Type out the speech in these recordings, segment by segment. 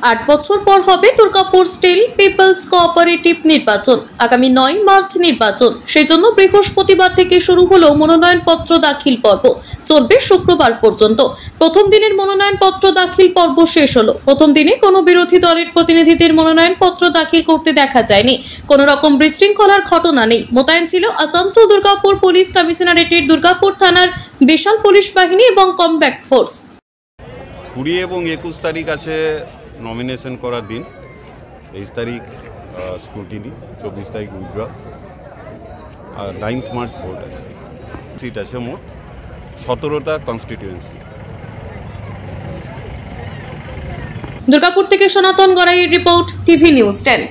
8 বছর পর হবে দুর্গাপুর স্টিল পিপলস কোঅপারেটিভ নির্বাচন। আগামী 9 মার্চ নির্বাচন, সেজন্য বৃহস্পতিবার থেকে শুরু হলো মনোনয়নপত্র দাখিল পর্ব। চলবে শুক্রবার পর্যন্ত। প্রথম দিনের মনোনয়নপত্র দাখিল পর্ব শেষ হলো। প্রথম দিনে কোনো বিরোধী দলের প্রতিনিধিদের মনোনয়নপত্র দাখিল করতে দেখা যায়নি। কোনো রকম বিশৃঙ্খলার ঘটনা নেই। মোতায়েন ছিল আসানসোল দুর্গাপুর পুলিশ কমিশনারেটের দুর্গাপুর থানার বিশাল পুলিশ বাহিনী এবং কম্প্যাক্ট ফোর্স। 20 এবং 21 তারিখ আছে নমিনেশন করার দিন। 23 তারিখ স্ক্রুটিনি, 24 তারিখ উইথড্র, আর 9 মার্চ ভোট আছে। সিট আছে মোট 17টা কনস্টিটিউয়েন্সি। দুর্গাপুর থেকে সনাতন গড়াইয়ের রিপোর্ট, টিভি নিউজ 10।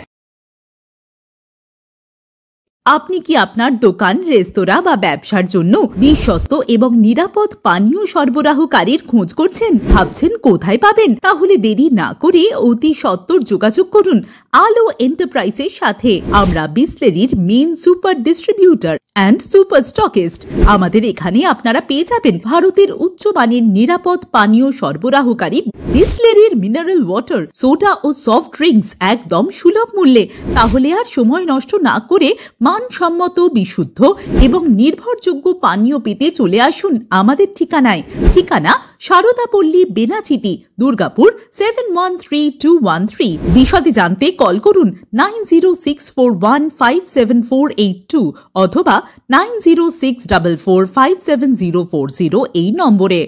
আপনি কি আপনার দোকান, রেস্তোরাঁ বা ব্যবসার জন্য বিশ্বস্ত এবং নিরাপদ পানীয় সরবরাহকারীর খোঁজ করছেন? ভাবছেন কোথায় পাবেন? তাহলে দেরি না করে অতি সত্বর যোগাযোগ করুন আলো এন্টারপ্রাইজের সাথে। আমরা বিসলেরির main super distributor and super stockist. আমাদের এখানে আপনারা পেয়ে যাবেন ভারতের উচ্চমানের নিরাপদ পানীয় সরবরাহকারী বিসলেরির মিনারেল ওয়াটার, সোডা ও সফট ড্রিঙ্কস একদম সুলভ মূল্যে। তাহলে আর সময় নষ্ট না করে মানসম্মত, বিশুদ্ধ এবং নির্ভরযোগ্য পানীয় পেতে চলে আসুন আমাদের ঠিকানায়। ঠিকানা সারদাপল্লী, বেনাচিতি, দুর্গাপুর 713213। বিশদে জানতে কল করুন 9064157482 অথবা 9064457040 এই নম্বরে।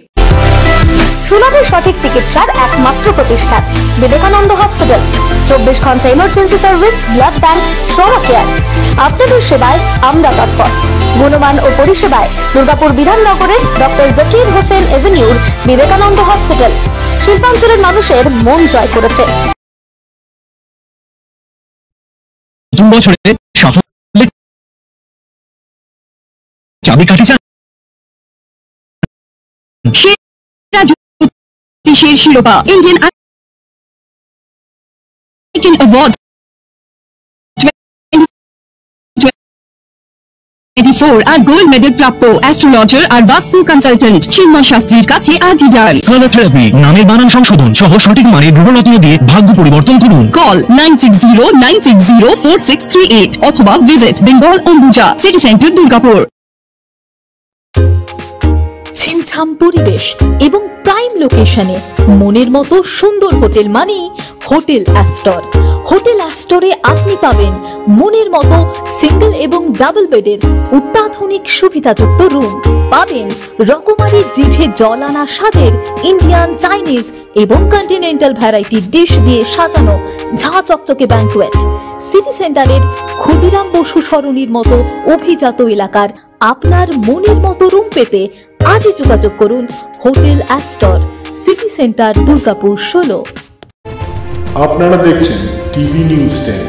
সুলভের সঠিক চিকিৎসার একমাত্র প্রতিষ্ঠান বিবেকানন্দ হসপিটাল। 24 ঘন্টা emergency service, blood bank, trauma care. আপনাদের সেবায় আমরা তৎপর। গুণমান ও পরিষেবায় দুর্গাপুর বিধাননগরের ডক্টর জাকির হোসেন এভিনিউর বিবেকানন্দ হসপিটাল শিল্পাঞ্চলের মানুষের মন জয় করেছে। চাবিকাঠি শিরোপা ইন্ডিয়ান অ্যাওয়ার্ড 24 আর গোল্ড মেডেল প্রাপ্ত অ্যাস্ট্রোলজার আর বাস্তু কনসালটেন্ট চিন্ময় শাস্ত্রীর কাছে আজই যান। কালার থেরাপি, নামের বানান সংশোধন সহ সঠিক মানের গ্রহরত্ন দিয়ে ভাগ্য পরিবর্তন করুন। কল 9609604638 অথবা visit Bengal Ambuja city centre, Durgapur. ছিমছাম পরিবেশ এবং প্রাইম লোকেশনে মনের মতো সুন্দর হোটেল মানে হোটেল অ্যাস্টর। হোটেল অ্যাস্টরে আপনি পাবেন মনের মতো সিঙ্গেল এবং ডাবল বেডের অত্যাধুনিক সুবিধাযুক্ত রুম। পাবেন রকমারি জিভে জল আনা স্বাদের ইন্ডিয়ান, চাইনিজ এবং কন্টিনেন্টাল ভ্যারাইটি ডিশ দিয়ে সাজানো ঝাঁ চকচকে ব্যাংকুয়েট। সিটি সেন্টারের ক্ষুদিরাম বসু সরণির মতো অভিজাত এলাকার আপনার মনের মতো রুম পেতে আজই যোগাযোগ করুন hotel Astor, city centre, Durgapur 16। আপনারা দেখছেন টিভি নিউজ 10।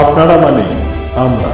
আপনারা মানে আমরা।